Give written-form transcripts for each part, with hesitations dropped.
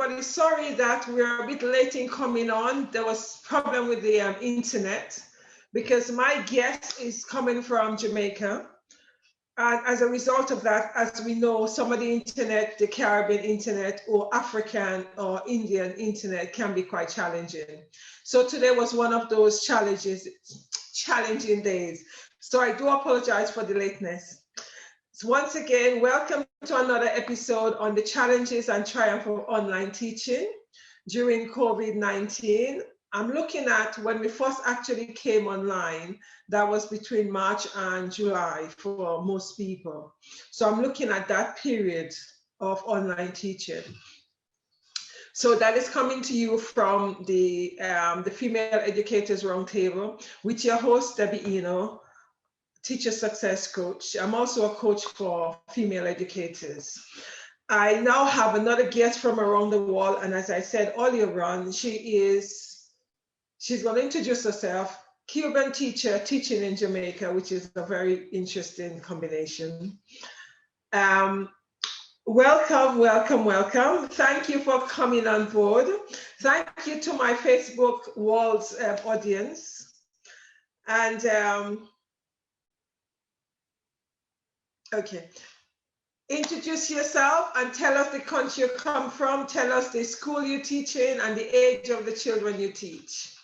everybody. Sorry that we're a bit late in coming on. There was a problem with the internet because my guest is coming from Jamaica. And as a result of that, as we know, some of the internet, the Caribbean internet or African or Indian internet can be quite challenging. So today was one of those challenging days. So I do apologize for the lateness. So once again, welcome to another episode on the challenges and triumph of online teaching during COVID-19. I'm looking at when we first actually came online, that was between March and July for most people. So I'm looking at that period of online teaching. So that is coming to you from the Female Educators Roundtable with your host, Debby Enoe, Teacher Success Coach. I'm also a coach for female educators. I now have another guest from around the world, and as I said earlier on, she's going to introduce herself. Cuban teacher teaching in Jamaica, which is a very interesting combination. Welcome, welcome, welcome. Thank you for coming on board. Thank you to my Facebook World's audience. And okay, introduce yourself and tell us the country you come from, tell us the school you teach in and the age of the children you teach.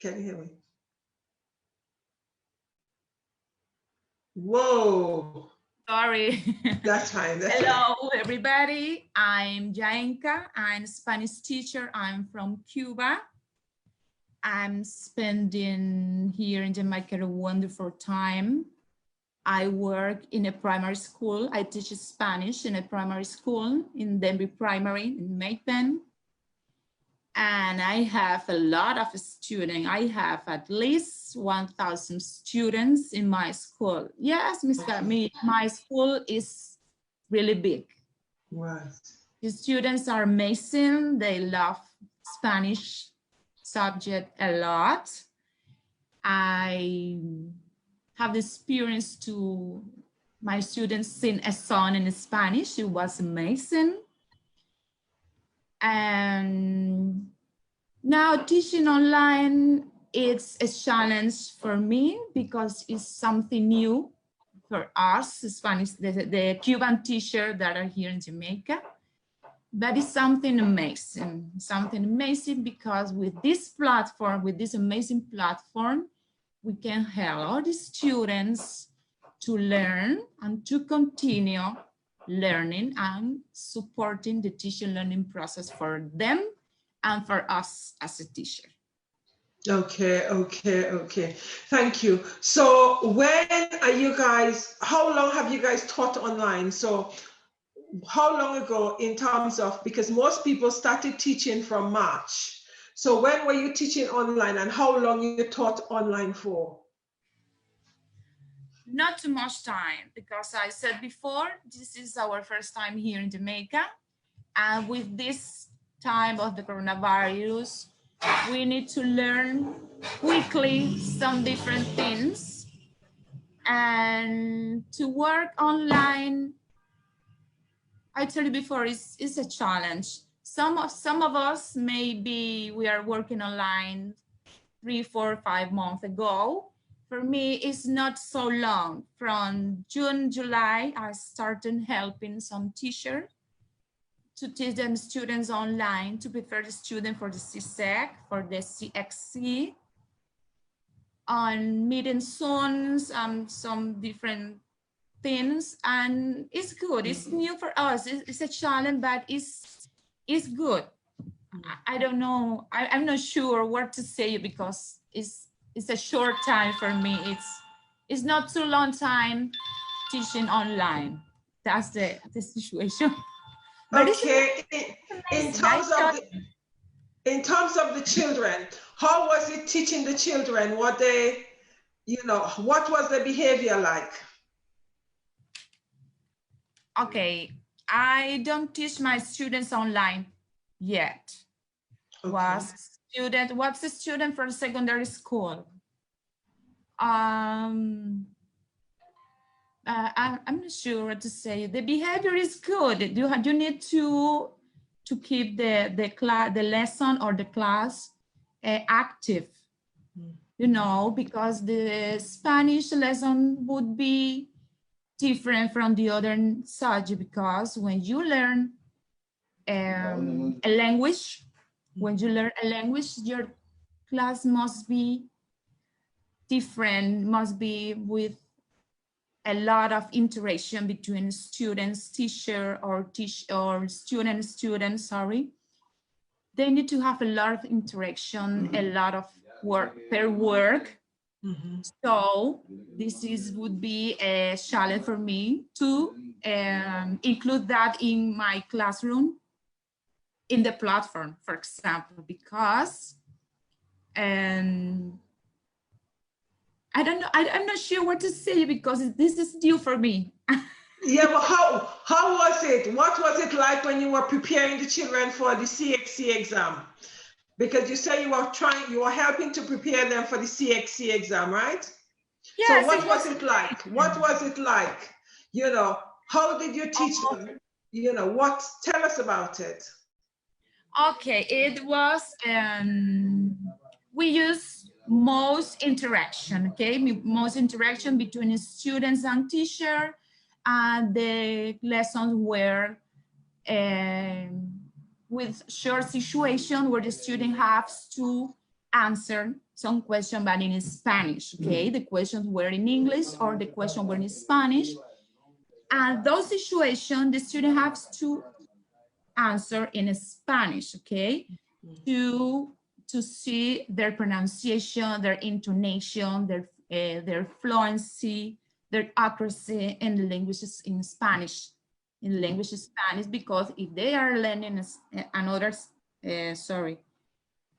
Can you hear me? Whoa. Sorry. That's fine. Hello, everybody. I'm Jainka. I'm a Spanish teacher. I'm from Cuba. I'm spending here in Jamaica a wonderful time. I work in a primary school. I teach Spanish in a primary school in Debby Primary in Maypen. And I have a lot of students. I have at least 1,000 students in my school. Yes, my school is really big. Right. The students are amazing. They love Spanish subject a lot. I have the experience to my students sing a song in Spanish. It was amazing. And now teaching online, it's a challenge for me because it's something new for us, Spanish, the Cuban teachers that are here in Jamaica. But it's something amazing because with this platform, with this amazing platform, we can help all the students to learn and to continue learning and supporting the teaching learning process for them and for us as a teacher. Okay. Thank you. So when are you guys, how long have you guys taught online? So how long ago in terms of, because most people started teaching from March. So when were you teaching online and how long you taught online for? Not too much time, because I said before, this is our first time here in Jamaica. And with this time of the coronavirus, we need to learn quickly some different things. And to work online, I told you before, it's a challenge. Some of us, maybe we are working online 3, 4, 5 months ago. For me, it's not so long. From June, July, I started helping some teachers to teach them students online to prepare the student for the CSEC, for the CXC, on meeting zones, some different things, and it's good. It's new for us. It's a challenge, but it's good. I don't know. I'm not sure what to say because it's a short time for me. It's not too long time teaching online. That's the situation. But okay. In terms of the children, how was it teaching the children? What they, what was the behavior like? Okay, I don't teach my students online yet. Okay. What's a student from secondary school? I'm not sure what to say. The behavior is good. You need to to keep the lesson or the class active, you know, because the Spanish lesson would be different from the other subject, because when you learn a language, your class must be different, must be with a lot of interaction between students, teacher, or student, sorry. They need to have a lot of interaction, a lot of work. So this would be a challenge for me to include that in my classroom, in the platform, for example, because I don't know, I'm not sure what to say, because this is new for me. Yeah, but how was it? What was it like when you were preparing the children for the CXC exam? Because you say you were helping to prepare them for the CXC exam, right? Yes, so what was it like? What was it like? You know, how did you teach them? You know, tell us about it. Okay, it was, we use most interaction, okay? Most interaction between students and teacher, and the lessons were with short situation where the student has to answer some question, but in Spanish, okay? The questions were in English or the question were in Spanish. And those situations, the student has to answer in Spanish, okay? To see their pronunciation, their intonation, their fluency, their accuracy in the languages in Spanish. In language Spanish, because if they are learning another, sorry,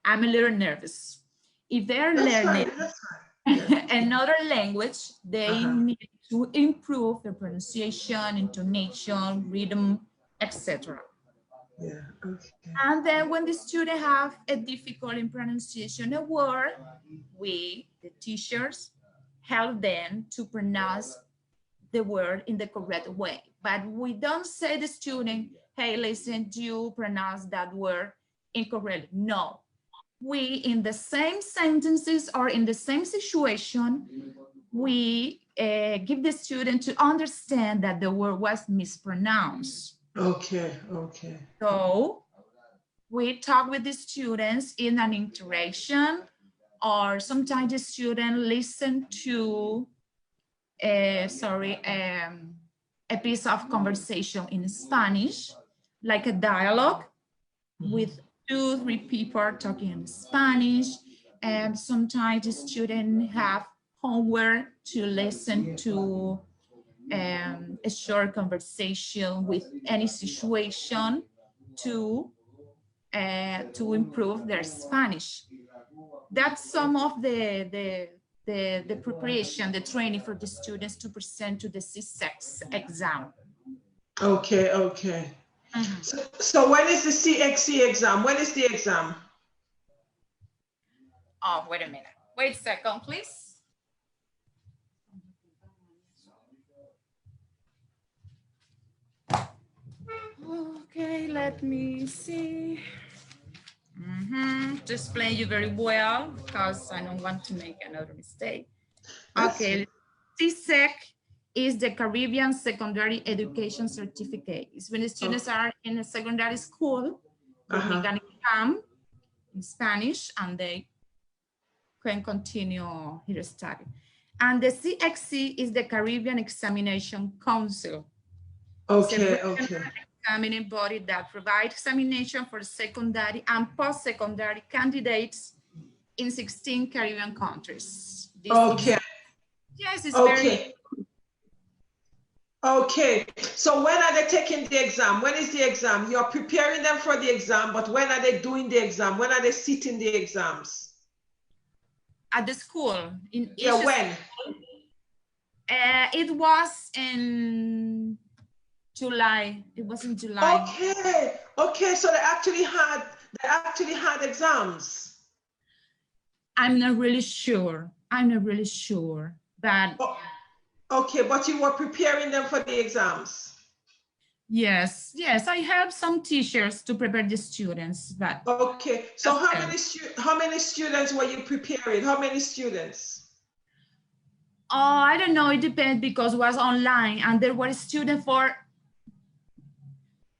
I'm a little nervous. If they're learning another language, they need to improve their pronunciation, intonation, rhythm, etc. Yeah, okay. And then when the student have a difficult in pronunciation a word, we, the teachers, help them to pronounce the word in the correct way. But we don't say to the student, hey, listen, you pronounce that word incorrectly. No, we, in the same sentences or in the same situation, we give the student to understand that the word was mispronounced. Okay, okay. So we talk with the students in an interaction, or sometimes the student listen to a piece of conversation in Spanish, like a dialogue with 2-3 people talking in Spanish. And sometimes the students have homework to listen to a short conversation with any situation to improve their Spanish. That's some of the preparation, the training for the students to present to the CSEX exam. Okay, okay. So when is the CXC exam? When is the exam? Oh, wait a minute. Wait a second, please. Okay, let me see. To explain you very well, because I don't want to make another mistake. Okay, CSEC is the Caribbean Secondary Education Certificate. It's when the students are in a secondary school, they make an exam in Spanish and they can continue their study. And the CXC is the Caribbean Examination Council. Okay, it's a examining body that provides examination for secondary and post-secondary candidates in 16 Caribbean countries. Yes, it's very... Okay, so when are they taking the exam? When is the exam? You're preparing them for the exam, but when are they doing the exam? When are they sitting the exams? At the school. When? It was in July. It was in July. Okay, so they actually had exams. I'm not really sure, but... Okay, but you were preparing them for the exams. Yes, yes, I help some teachers to prepare the students, but Okay, so how many students were you preparing? How many students? oh, I don't know, it depends because it was online and there were students for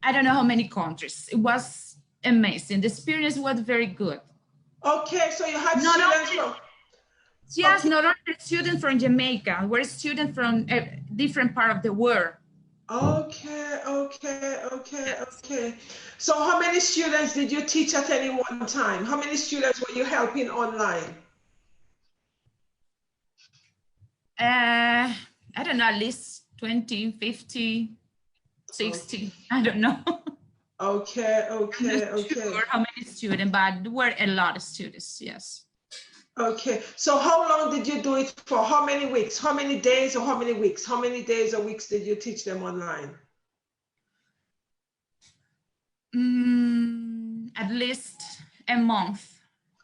I don't know how many countries. It was amazing. The experience was very good. Okay, so you had Not students only, from, yes, okay. not only students from Jamaica, we're students from a different part of the world. Okay, okay, okay, Yes. okay. So how many students did you teach at any one time? How many students were you helping online? I don't know, at least 20, 50, 60, Okay, I don't know. okay, I'm not okay, okay. sure how many students, but there were a lot of students, yes. Okay, so how long did you do it for? How many weeks? How many days or how many weeks? How many days or weeks did you teach them online? At least a month.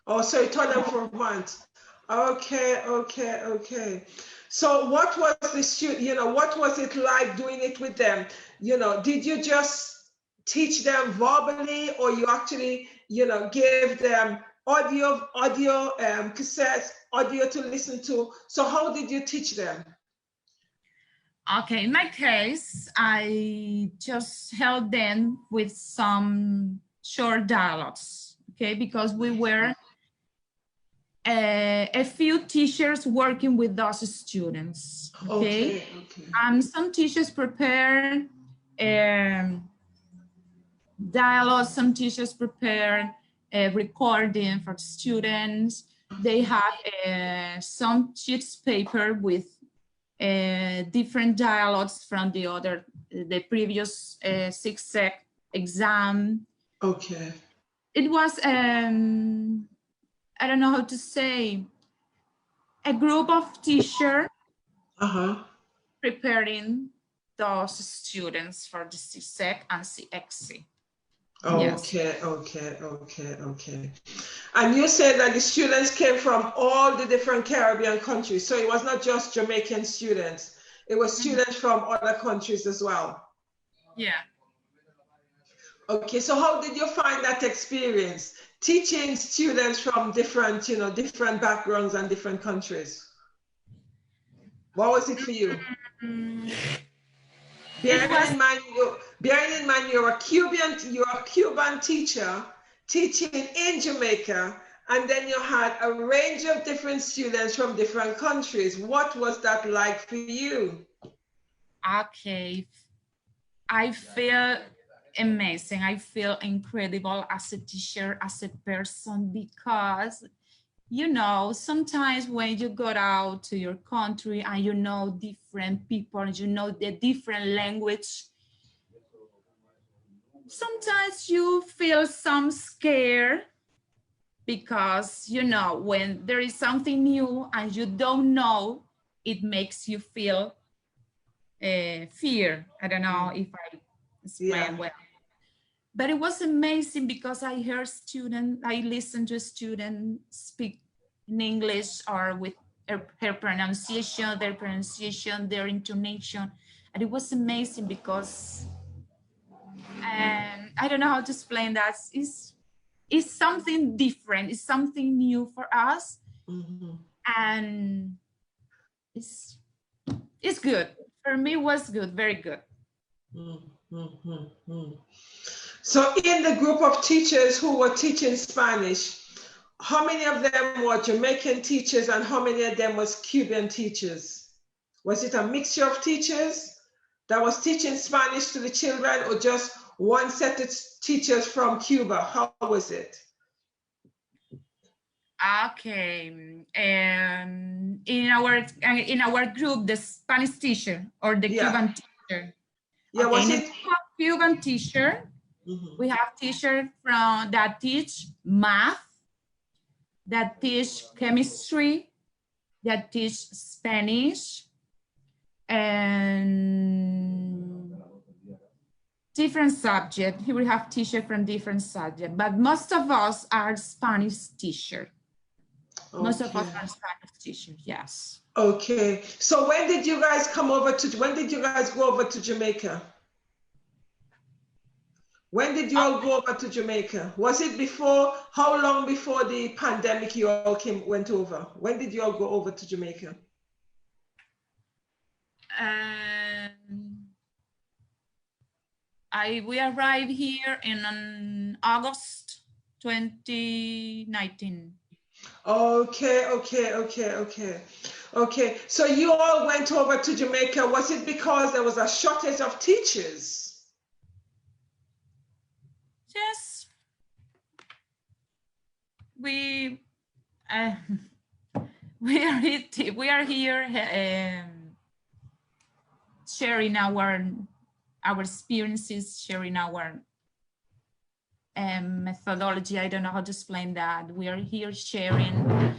Oh, so you taught them for a month. Okay, okay, okay. So what was the what was it like doing it with them? Did you just teach them verbally or you actually, gave them audio cassettes, audio to listen to? So how did you teach them? Okay, in my case, I just helped them with some short dialogues, okay, because we were a few teachers working with those students, okay? Some teachers prepare dialogue, some teachers prepare a recording for students. They have some sheets paper with different dialogues from the previous 6 exam. Okay. It was, I don't know how to say, a group of teachers preparing those students for the CSEC and CXC. Okay, yes. okay. And you said that the students came from all the different Caribbean countries. So it was not just Jamaican students. It was students from other countries as well. Yeah. Okay, so how did you find that experience? Teaching students from different backgrounds and different countries. What was it for you? Bearing in mind you're a Cuban teacher teaching in Jamaica, and then you had a range of different students from different countries. What was that like for you? Okay, I feel amazing. I feel incredible as a teacher, as a person, because sometimes when you go out to your country and you know different people, you know the different language, sometimes you feel some scare because, when there is something new and you don't know, it makes you feel fear. I don't know if I explain well. But it was amazing because I listened to a student speak in English or with her pronunciation, their intonation. And it was amazing because I don't know how to explain that. It's something different. It's something new for us. And it's good. For me, it was good, very good. So in the group of teachers who were teaching Spanish, how many of them were Jamaican teachers and how many of them was Cuban teachers? Was it a mixture of teachers that was teaching Spanish to the children or just one set of teachers from Cuba? How was it? Okay, in our group, the Spanish teacher or the Cuban teacher. Yeah, okay, was it Cuban teacher? We have teachers that teach math, that teach chemistry, that teach Spanish, and different subjects. Here we have teachers from different subjects, but most of us are Spanish teachers. Most of us are Spanish teachers, yes. Okay, so when did you guys go over to Jamaica? When did you all go over to Jamaica? Was it before, how long before the pandemic you all went over? When did you all go over to Jamaica? We arrived here in August 2019. Okay. So you all went over to Jamaica. Was it because there was a shortage of teachers? Yes. We are here sharing our experiences, sharing our methodology. I don't know how to explain that. We are here sharing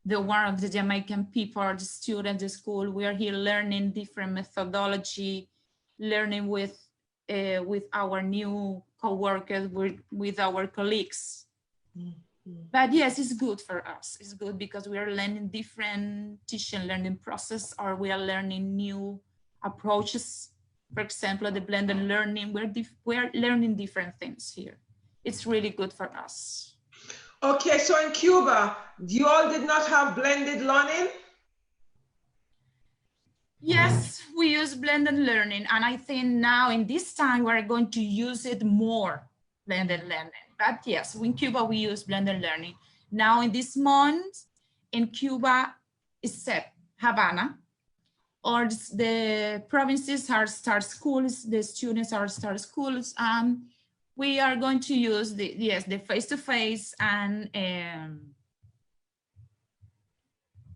the work of the Jamaican people, the students, the school. We are here learning different methodology, learning with our new co-workers, with our colleagues. But yes, it's good for us. It's good because we are learning different teaching learning process, or we are learning new approaches. For example, the blended learning, we're learning different things here. It's really good for us. Okay, so in Cuba, you all did not have blended learning? Yes, we use blended learning, and I think now in this time we're going to use it more, blended learning. But yes, in Cuba we use blended learning. Now in this month in Cuba, except Havana, or the provinces are start schools, the students are start schools, and we are going to use the face-to-face and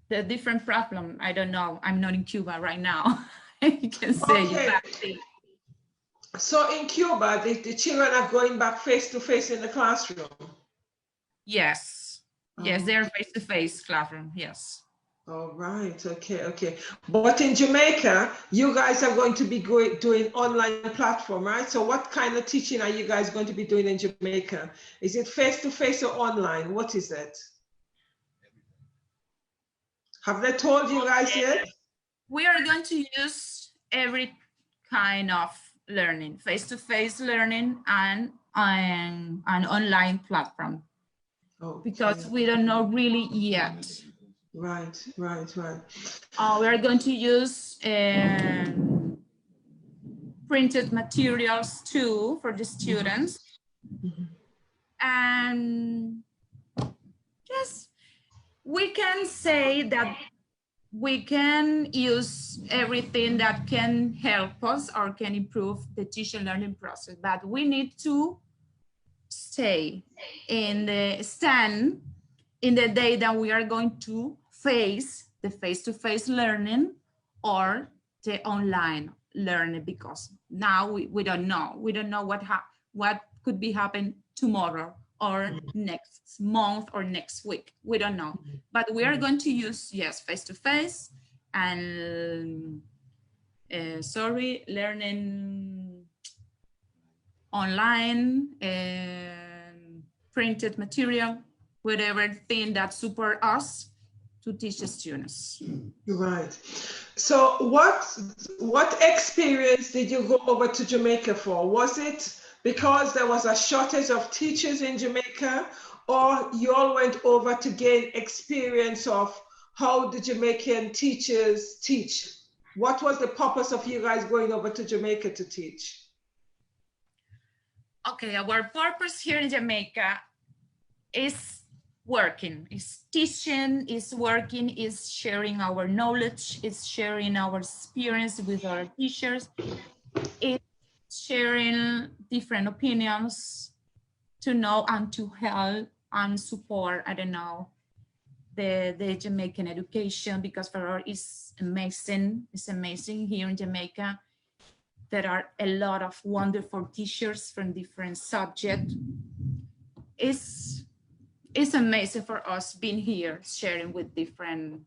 the different problem. I don't know. I'm not in Cuba right now. You can say. Okay. So in Cuba, the children are going back face-to-face in the classroom? Yes. Yes, they're face-to-face classroom. Yes. All right. Okay. But in Jamaica, you guys are going to be doing online platform, right? So what kind of teaching are you guys going to be doing in Jamaica? Is it face-to-face or online? What is it? Have they told you guys yet? We are going to use every kind of learning, face-to-face learning and an online platform. Okay. Because we don't know really yet. Right. We are going to use printed materials too for the students. And yes, we can say that we can use everything that can help us or can improve the teaching learning process, but we need to stand in the day that we are going to face the face-to-face learning or the online learning, because now we don't know. We don't know what could be happening tomorrow or next month or next week. We don't know. But we are going to use, yes, face-to-face and learning online and printed material, whatever thing that support us to teach the students. Right. So what experience did you go over to Jamaica for? Was it because there was a shortage of teachers in Jamaica, or you all went over to gain experience of how the Jamaican teachers teach? What was the purpose of you guys going over to Jamaica to teach? Okay, our purpose here in Jamaica is working, is teaching, is working, is sharing our knowledge, is sharing our experience with our teachers, is sharing different opinions to know and to help and support, I don't know, the Jamaican education, because for us it's amazing. It's amazing here in Jamaica. There are a lot of wonderful teachers from different subjects. It's amazing for us being here, sharing with different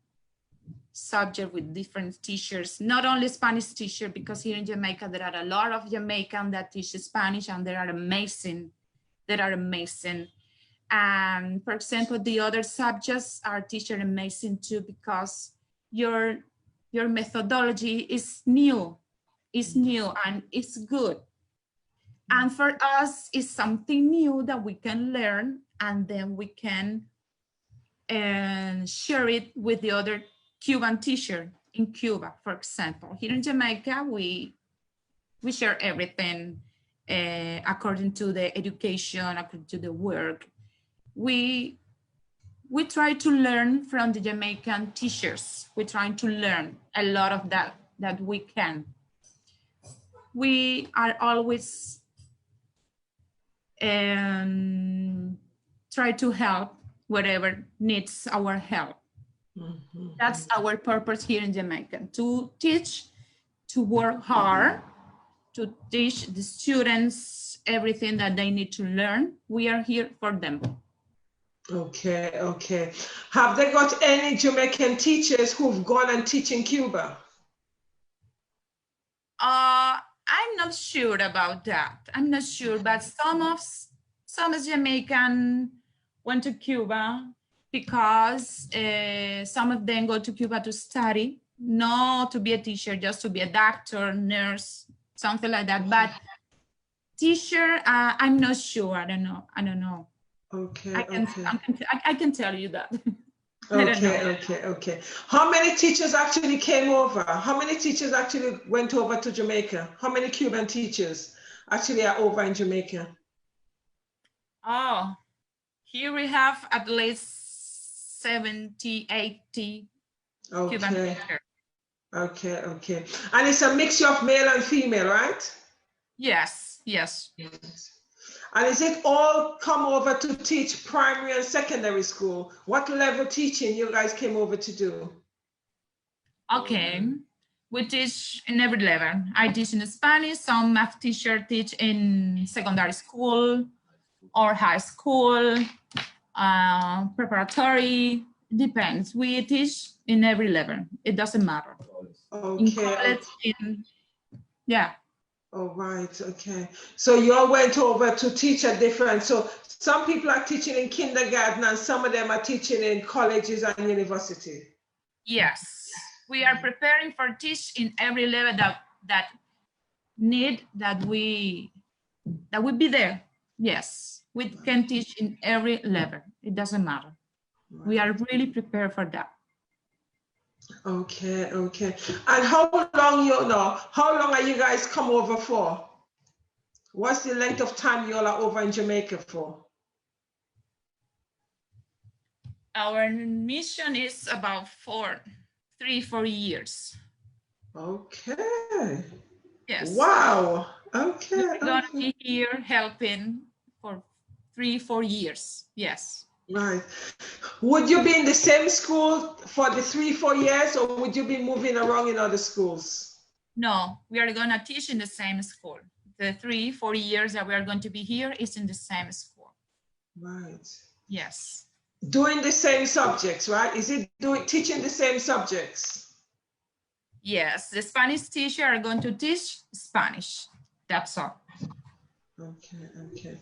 subjects, with different teachers, not only Spanish teachers, because here in Jamaica, there are a lot of Jamaicans that teach Spanish, and they are amazing. And for example, the other subjects are teacher amazing too, because your methodology is new and it's good. And for us, it's something new that we can learn, and then we can share it with the other Cuban teacher in Cuba, for example. Here in Jamaica, we share everything according to the education, according to the work. We try to learn from the Jamaican teachers. We're trying to learn a lot of that we can. We are always try to help whatever needs our help. That's our purpose here in Jamaica, to teach, to work hard, to teach the students everything that they need to learn. We are here for them. Okay, okay. Have they got any Jamaican teachers who've gone and teach in Cuba? I'm not sure about that. I'm not sure, but some Jamaican went to Cuba because some of them go to Cuba to study, not to be a teacher, just to be a doctor, nurse, something like that. But teacher, I'm not sure. I don't know. Okay, I can tell you that. Okay. How many teachers actually came over? How many teachers actually went over to Jamaica? How many Cuban teachers actually are over in Jamaica? Oh, here we have at least 70, 80 Cuban teachers. Okay. And it's a mixture of male and female, right? Yes. And is it all come over to teach primary and secondary school? What level teaching you guys came over to do? Okay, we teach in every level. I teach in Spanish, some math teacher teach in secondary school or high school, preparatory, depends. We teach in every level, it doesn't matter. In college, yeah. Oh, right, okay. So you all went over to teach at different, so some people are teaching in kindergarten and some of them are teaching in colleges and university. Yes, we are preparing for teach in every level that we be there. Yes, we can teach in every level. It doesn't matter. Right. We are really prepared for that. Okay. And how long are you guys come over for? What's the length of time you all are over in Jamaica for? Our mission is about 3-4 years. Okay. Yes. Wow. Okay. We're gonna be here helping for 3-4 years. Yes. Right. Would you be in the same school for the 3-4 years, or would you be moving around in other schools? No, we are gonna teach in the same school. The 3-4 years that we are going to be here is in the same school. Right. Yes. Doing the same subjects, right? Is it teaching the same subjects? Yes, the Spanish teacher are going to teach Spanish. That's all. Okay.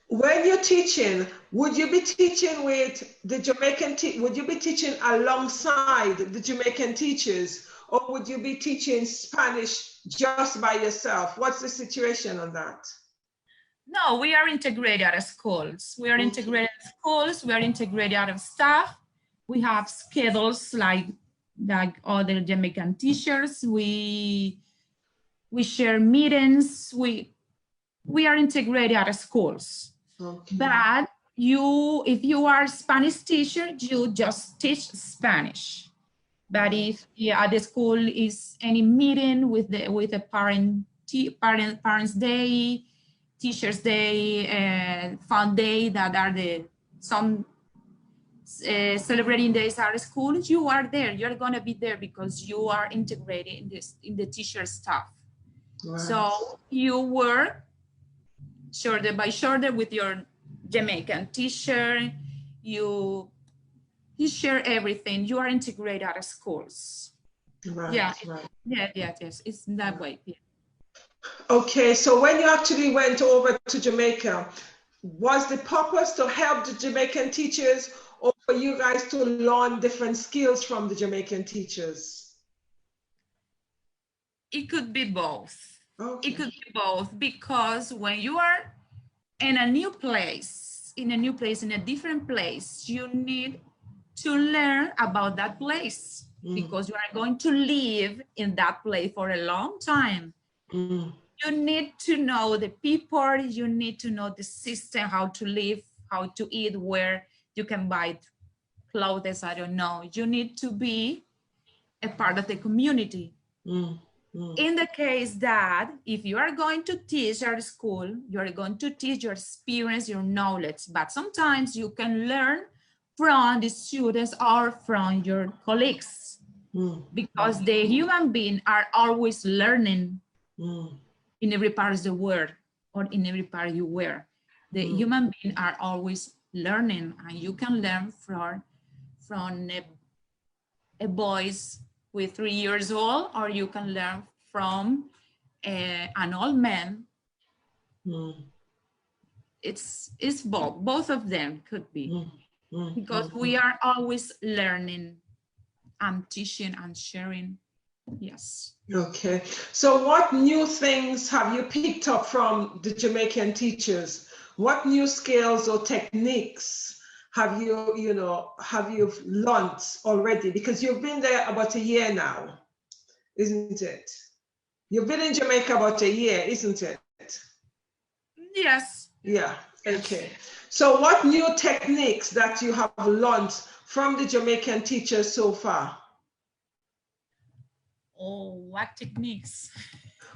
When you're teaching, would you be teaching with the Jamaican, would you be teaching alongside the Jamaican teachers, or would you be teaching Spanish just by yourself? What's the situation on that? No, we are integrated as schools. We are integrated as schools. We are integrated out of staff. We have schedules like other Jamaican teachers. We share meetings. We are integrated out of schools. Okay. But if you are a Spanish teacher, you just teach Spanish. But if at the school is any meeting with the Parents' Day, Teachers' Day, Fun Day, that are some celebrating days at school, you are there. You're gonna be there because you are integrated in the teacher staff. Right. So you work shoulder by shoulder with your Jamaican teacher. You share everything. You are integrated out of schools. Right. Yes. It's that way. Yeah. Okay, so when you actually went over to Jamaica, was the purpose to help the Jamaican teachers, or for you guys to learn different skills from the Jamaican teachers? It could be both. Okay. It could be both, because when you are in a new place, in a different place, you need to learn about that place, because you are going to live in that place for a long time. You need to know the people, you need to know the system, how to live, how to eat, where you can buy clothes, I don't know. You need to be a part of the community. In the case that if you are going to teach at school, you are going to teach your experience, your knowledge, but sometimes you can learn from the students or from your colleagues, because the human beings are always learning in every part of the world, or in every part you wear. The human beings are always learning, and you can learn from a boys with 3 years old, or you can learn from an old man. It's both of them could be, because we are always learning and teaching and sharing. Yes. Okay. So what new things have you picked up from the Jamaican teachers? What new skills or techniques have you learned already? Because you've been there about a year now, isn't it? You've been in Jamaica about a year, isn't it? Yes. Yeah. Okay. So what new techniques that you have learned from the Jamaican teachers so far? Oh, what techniques?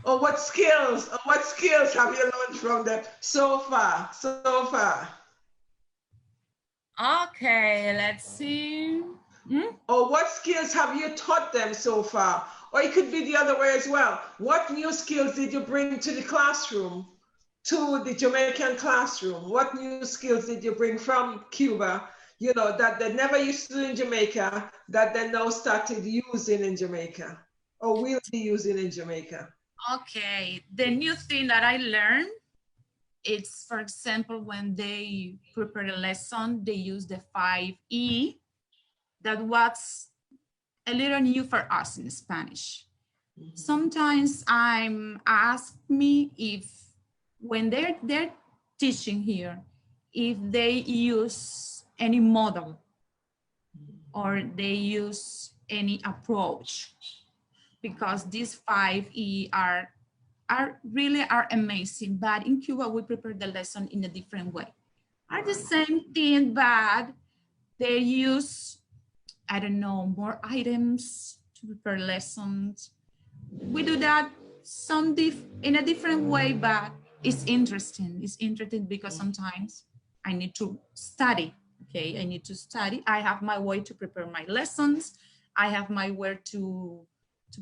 Or what skills have you learned from them so far? So far. Okay, let's see. Or what skills have you taught them so far? Or it could be the other way as well. What new skills did you bring to the classroom, to the Jamaican classroom? What new skills did you bring from Cuba, that they never used to do in Jamaica, that they now started using in Jamaica, or will be using in Jamaica? Okay, the new thing that I learned, it's, for example, when they prepare a lesson, they use the 5E. That was a little new for us in Spanish. Sometimes I'm asked me if, when they're teaching here, if they use any model or they use any approach, because these 5E are really amazing. But in Cuba, we prepare the lesson in a different way. Are the same thing, but they use, I don't know, more items to prepare lessons. We do that in a different way, but it's interesting. It's interesting because sometimes I need to study. Okay, I need to study. I have my way to prepare my lessons. I have my way to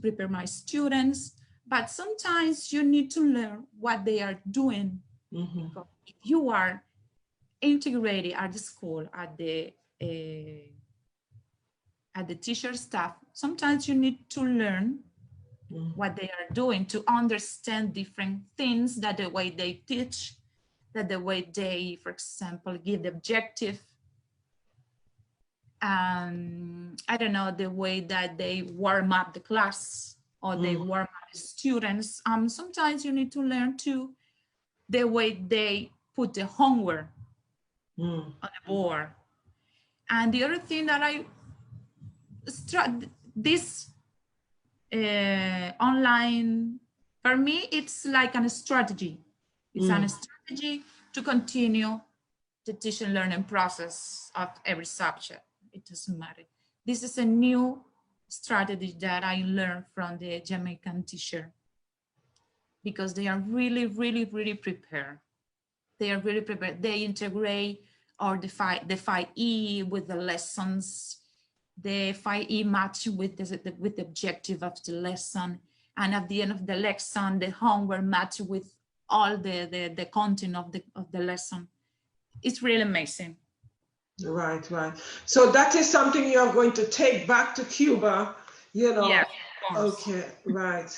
prepare my students. But sometimes you need to learn what they are doing. Because if you are integrated at the school, at the teacher staff, sometimes you need to learn what they are doing to understand different things, that the way they teach, that the way they, for example, give the objective. I don't know, the way that they warm up the class, or they warm up the students. Sometimes you need to learn too the way they put the homework on the board. And the other thing that this online, for me, it's like a strategy. It's a strategy to continue the teaching learning process of every subject. It doesn't matter. This is a new strategy that I learned from the Jamaican teacher, because they are really, really, really prepared. They are really prepared. They integrate or the 5E with the lessons. The 5E match with the objective of the lesson. And at the end of the lesson, the homework match with all the content of the lesson. It's really amazing. Right. So that is something you are going to take back to Cuba, Yeah, okay, right.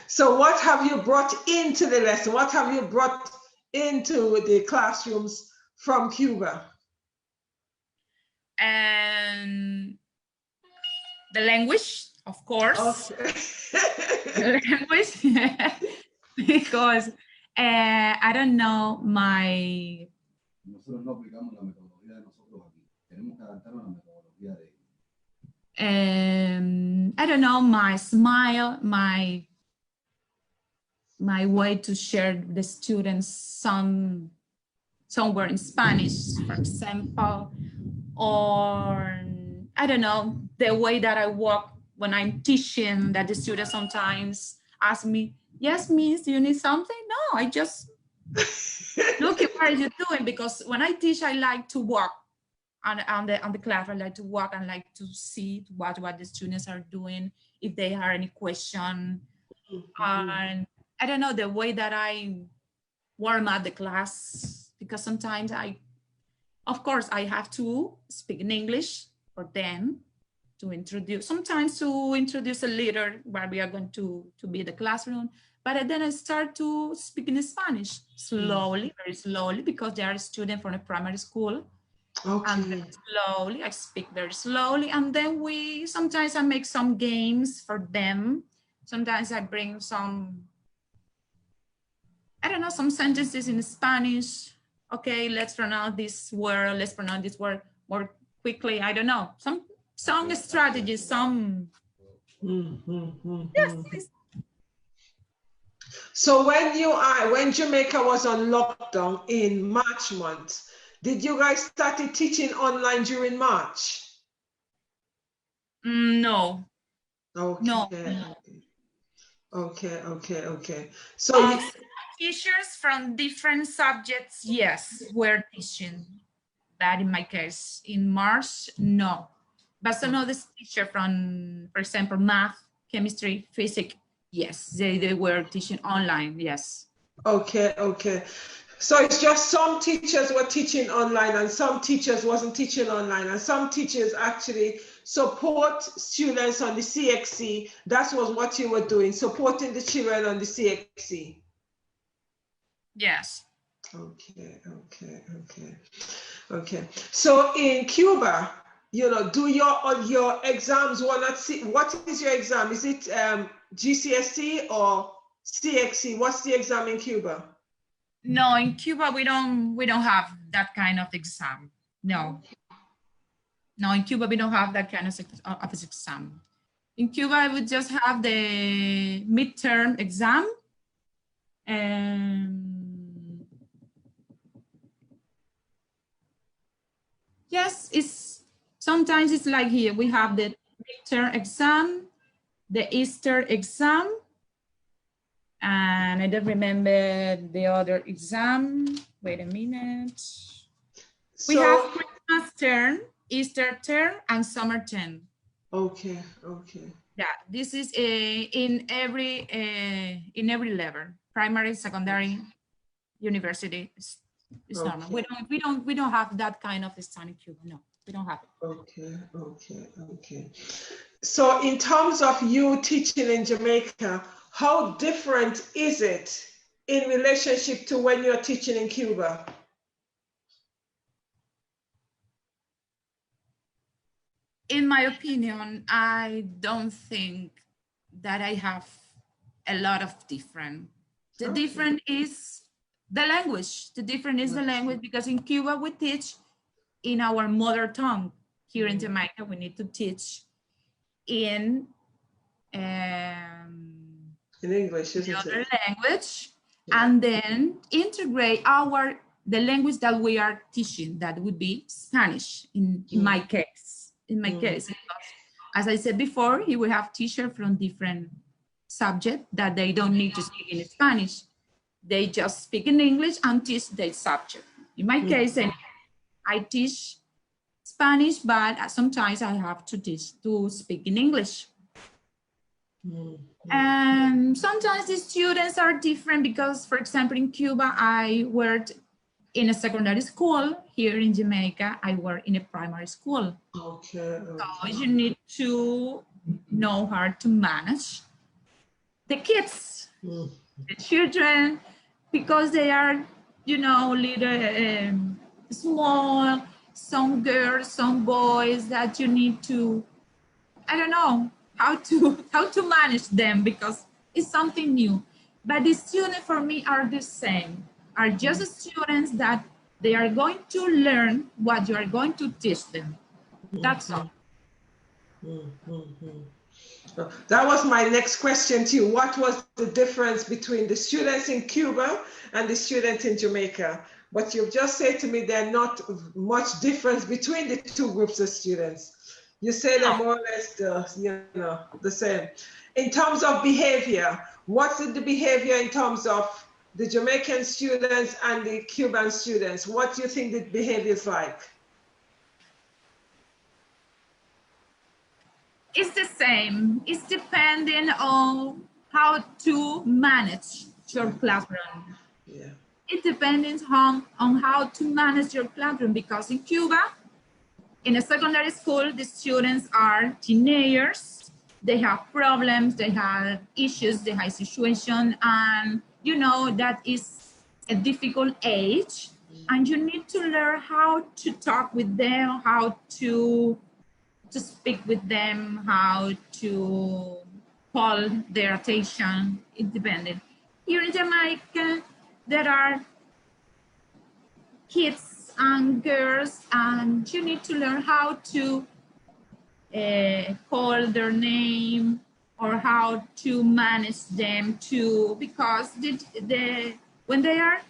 So what have you brought into the lesson? What have you brought into the classrooms from Cuba? And the language, of course, Okay. the language, because I don't know my. Nosotros no aplicamos la metodología de nosotros aquí. Tenemos que adaptarnos a la metodología de ellos. I don't know, my smile, my way to share with the students somewhere in Spanish, for example, or I don't know, the way that I walk when I'm teaching, that the students sometimes ask me, yes, miss, do you need something? No, I just look at what are you doing? Because when I teach, I like to walk on the class. I like to walk and like to see what the students are doing, if they have any question. And I don't know, the way that I warm up the class, because sometimes of course, I have to speak in English for them to introduce, sometimes to introduce a leader where we are going to be the classroom. But then I start to speak in Spanish slowly, very slowly, because they are a student from a primary school. Okay. And then slowly, I speak very slowly. And then sometimes I make some games for them. Sometimes I bring some, I don't know, some sentences in Spanish. Okay, let's pronounce this word more quickly. I don't know, some strategies, some. Yes. So when Jamaica was on lockdown in March month, did you guys started teaching online during March? No. Okay. No. Okay. So teachers from different subjects, yes, were teaching. But in my case, in March, no. But some of the teacher from, for example, math, chemistry, physics, yes, they were teaching online, yes. Okay. So it's just some teachers were teaching online and some teachers wasn't teaching online, and some teachers actually support students on the CXC. That was what you were doing, supporting the children on the CXC. Yes. Okay. So in Cuba, do your exams what is your exam? Is it GCSE or CXC? What's the exam in Cuba? No, in Cuba we don't have that kind of exam. No, in Cuba we don't have that kind of exam. In Cuba we just have the midterm exam, and yes, sometimes it's like here we have the midterm exam, the Easter exam, and I don't remember the other exam. Wait a minute. We have Christmas term, Easter term, and summer term. Okay. Yeah, this is in every level, primary, secondary, university. It's normal. We don't have that kind of exam in Cuba. No, we don't have it. Okay. So in terms of you teaching in Jamaica, how different is it in relationship to when you're teaching in Cuba? In my opinion, I don't think that I have a lot of different. The different is the language. The different is the language, because in Cuba we teach in our mother tongue. Here in Jamaica, we need to teach in English, isn't the other it? language, and then integrate the language that we are teaching. That would be Spanish in my case. Because, as I said before, here we have teachers from different subjects that they don't need to speak in Spanish. They just speak in English and teach their subject. In my case, I teach Spanish, but sometimes I have to speak in English. And sometimes the students are different because, for example, in Cuba, I worked in a secondary school. Here in Jamaica, I work in a primary school. Okay. So you need to know how to manage the kids, the children, because they are, little small, some girls, some boys that you need to, I don't know, how to manage them because it's something new. But the students for me are the same, are just students that they are going to learn what you are going to teach them. That's all. That was my next question to you. What was the difference between the students in Cuba and the students in Jamaica? But you've just said to me there's not much difference between the two groups of students. You say they're more or less the same. In terms of behavior, what's the behavior in terms of the Jamaican students and the Cuban students? What do you think the behavior is like? It's the same. It's depending on how to manage your classroom. Yeah. It depends on how to manage your classroom, because in Cuba, in a secondary school, the students are teenagers. They have problems, they have issues, they have situation, and you know that is a difficult age, and you need to learn how to talk with them, how to speak with them, how to call their attention. It depended. Here in Jamaica, there are kids and girls, and you need to learn how to call their name or how to manage them too, because when they are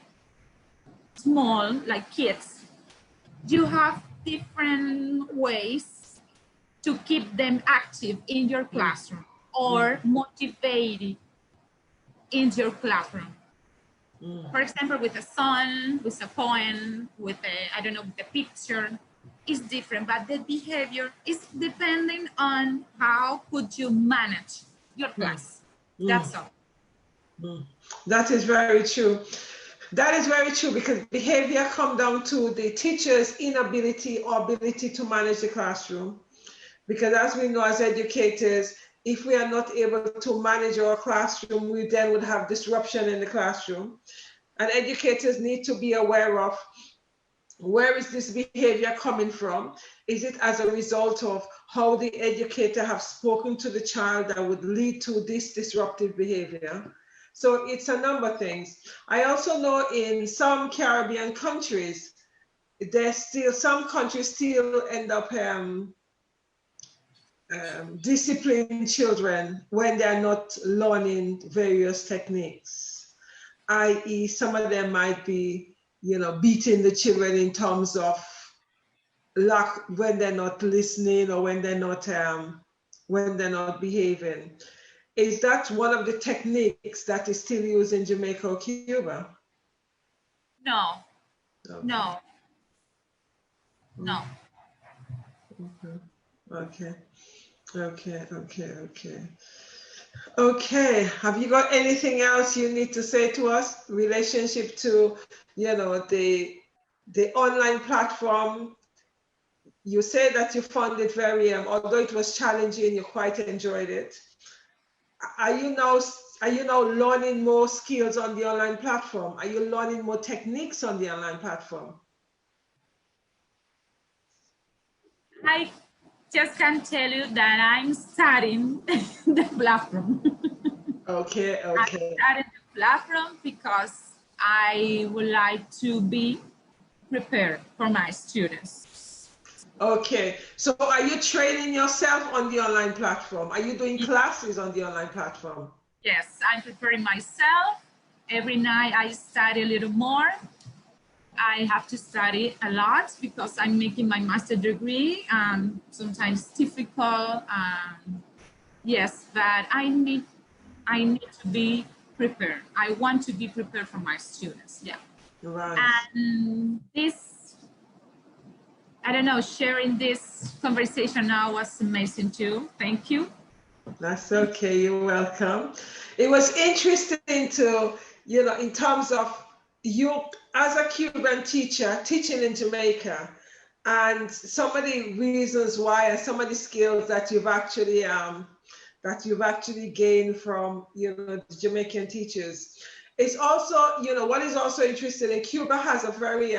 small, like kids, you have different ways to keep them active in your classroom or motivated in your classroom. For example, with a song, with a poem, with a, I don't know, with a picture, is different, but the behavior is depending on how could you manage your class. That's all. That is very true. That is very true, because behavior comes down to the teacher's inability or ability to manage the classroom. Because as we know as educators, if we are not able to manage our classroom, we then would have disruption in the classroom. And educators need to be aware of, where is this behavior coming from? Is it as a result of how the educator have spoken to the child that would lead to this disruptive behavior? So it's a number of things. I also know in some Caribbean countries, some countries still end up discipline children when they're not learning various techniques, i.e. some of them might be, beating the children in terms of when they're not listening or when they're not behaving. Is that one of the techniques that is still used in Jamaica or Cuba? No. Okay. No. Okay. Okay, have you got anything else you need to say to us, relationship to, the online platform? You say that you found it very, although it was challenging, you quite enjoyed it. Are you now learning more skills on the online platform? Are you learning more techniques on the online platform? I just can tell you that I'm studying the platform. Okay. I'm studying the platform because I would like to be prepared for my students. Okay, so are you training yourself on the online platform? Are you doing classes on the online platform? Yes, I'm preparing myself. Every night I study a little more. I have to study a lot because I'm making my master's degree, and sometimes it's difficult. Yes, but I need to be prepared. I want to be prepared for my students. Yeah. Right. And this, I don't know, sharing this conversation now was amazing too. Thank you. That's okay. You're welcome. It was interesting to, in terms of you as a Cuban teacher teaching in Jamaica, and some of the reasons why and some of the skills that you've actually gained from, the Jamaican teachers. It's also, what is also interesting, in Cuba has a very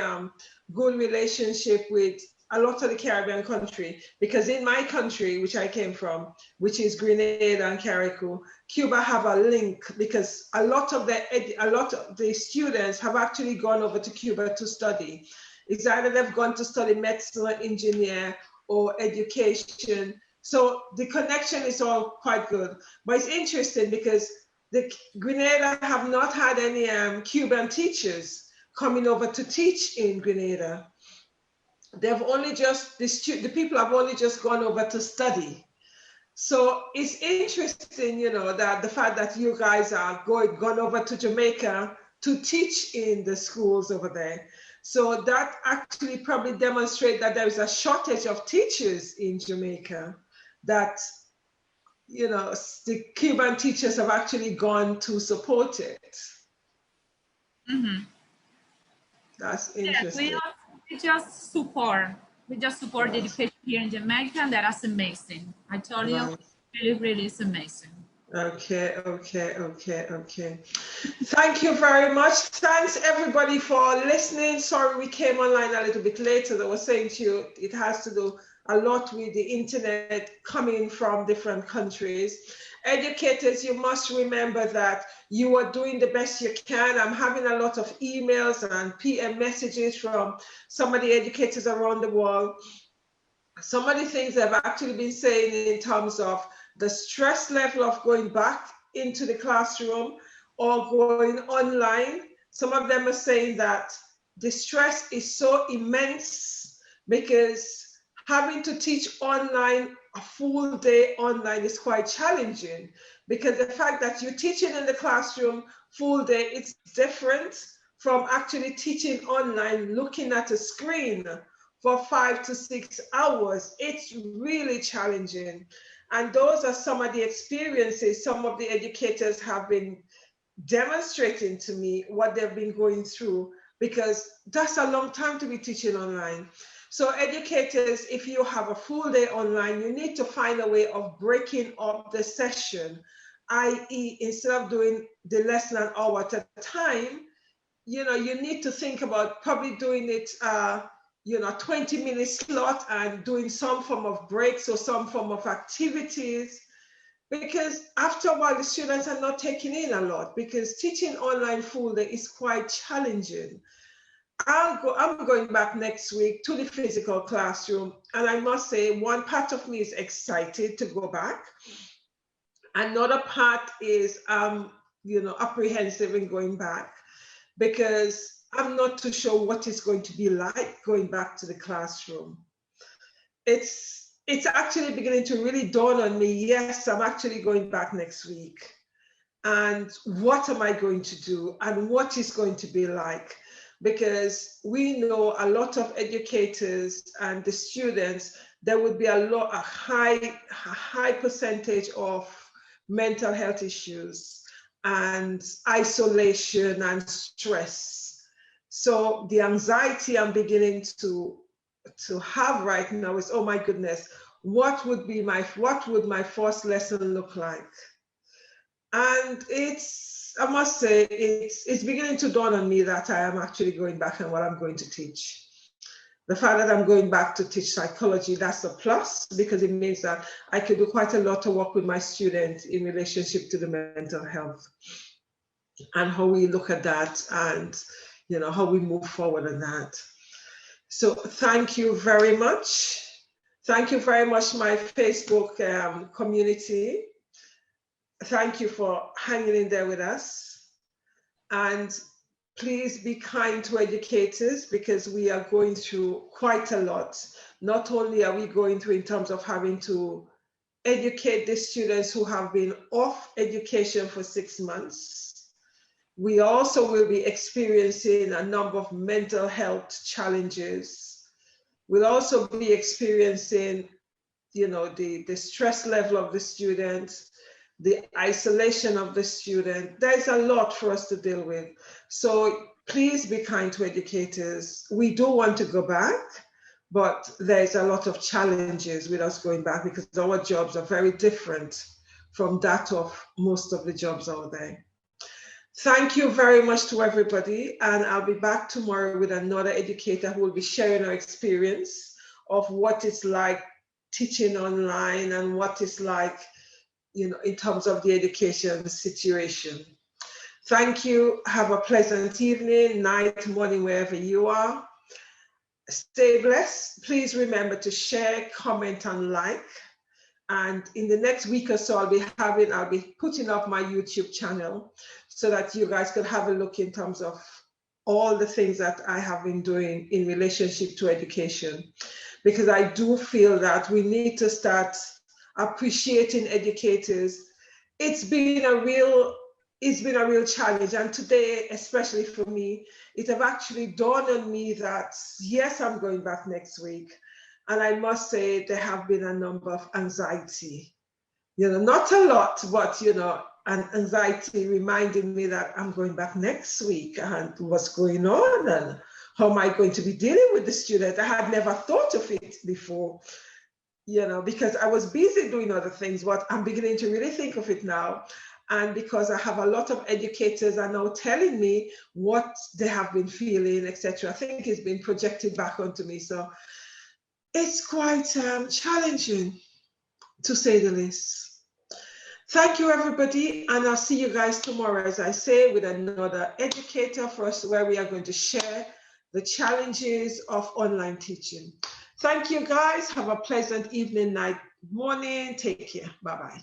good relationship with a lot of the Caribbean country, because in my country, which I came from, which is Grenada and Carriacou, Cuba have a link, because a lot of the students have actually gone over to Cuba to study. It's either they've gone to study medicine or engineer or education. So the connection is all quite good. But it's interesting because the Grenada have not had any Cuban teachers coming over to teach in Grenada. They've only just, the people have only just gone over to study. So it's interesting, you know, that the fact that you guys are gone over to Jamaica to teach in the schools over there. So that actually probably demonstrates that there is a shortage of teachers in Jamaica, that, you know, the Cuban teachers have actually gone to support it. Mm-hmm. That's interesting. Yeah, we just support the education here in Jamaica, and that is amazing. I told you, really, really is amazing. Okay. Thank you very much. Thanks everybody for listening. Sorry we came online a little bit later. I was saying to you, it has to do a lot with the internet coming from different countries. Educators, you must remember that you are doing the best you can. I'm having a lot of emails and PM messages from some of the educators around the world. Some of the things I've actually been saying in terms of the stress level of going back into the classroom or going online. Some of them are saying that the stress is so immense because having to teach online, a full day online, is quite challenging, because the fact that you're teaching in the classroom full day, it's different from actually teaching online, looking at a screen for 5 to 6 hours. It's really challenging. And those are some of the experiences some of the educators have been demonstrating to me, what they've been going through, because that's a long time to be teaching online. So educators, if you have a full day online, you need to find a way of breaking up the session, i.e. instead of doing the lesson an hour at a time, you know, you need to think about probably doing it, 20-minute slot and doing some form of breaks or some form of activities, because after a while the students are not taking in a lot, because teaching online full day is quite challenging. I'm going back next week to the physical classroom, and I must say one part of me is excited to go back. Another part is apprehensive in going back, because I'm not too sure what it's going to be like going back to the classroom. It's actually beginning to really dawn on me. Yes, I'm actually going back next week. And what am I going to do? And what is going to be like? Because we know a lot of educators and the students, there would be a high percentage of mental health issues and isolation and stress. So the anxiety I'm beginning to have right now is, oh my goodness, what would my first lesson look like? And I must say, it's beginning to dawn on me that I am actually going back and what I'm going to teach. The fact that I'm going back to teach psychology, that's a plus, because it means that I could do quite a lot of work with my students in relationship to the mental health and how we look at that, and how we move forward on that. So thank you very much. Thank you very much, my Facebook community. Thank you for hanging in there with us. And please be kind to educators, because we are going through quite a lot. Not only are we going through in terms of having to educate the students who have been off education for 6 months, we also will be experiencing a number of mental health challenges. We'll also be experiencing, the stress level of the students, the isolation of the student. There's a lot for us to deal with. So please be kind to educators. We do want to go back, but there's a lot of challenges with us going back, because our jobs are very different from that of most of the jobs out there. Thank you very much to everybody. And I'll be back tomorrow with another educator who will be sharing our experience of what it's like teaching online and what it's like, you know, in terms of the education situation. Thank you. Have a pleasant evening, night, morning, wherever you are. Stay blessed. Please remember to share, comment, and like. And in the next week or so, I'll be putting up my YouTube channel so that you guys could have a look in terms of all the things that I have been doing in relationship to education. Because I do feel that we need to start appreciating educators. It's been a real challenge. And today, especially for me, it have actually dawned on me that, yes, I'm going back next week. And I must say, there have been a number of anxiety, you know, not a lot, but, you know, an anxiety reminding me that I'm going back next week and what's going on and how am I going to be dealing with the student? I had never thought of it before, you know, because I was busy doing other things, but I'm beginning to really think of it now. And because I have a lot of educators are now telling me what they have been feeling, etc. I think it's been projected back onto me. So it's quite challenging, to say the least. Thank you, everybody. And I'll see you guys tomorrow, as I say, with another educator for us, where we are going to share the challenges of online teaching. Thank you, guys. Have a pleasant evening, night, morning. Take care. Bye-bye.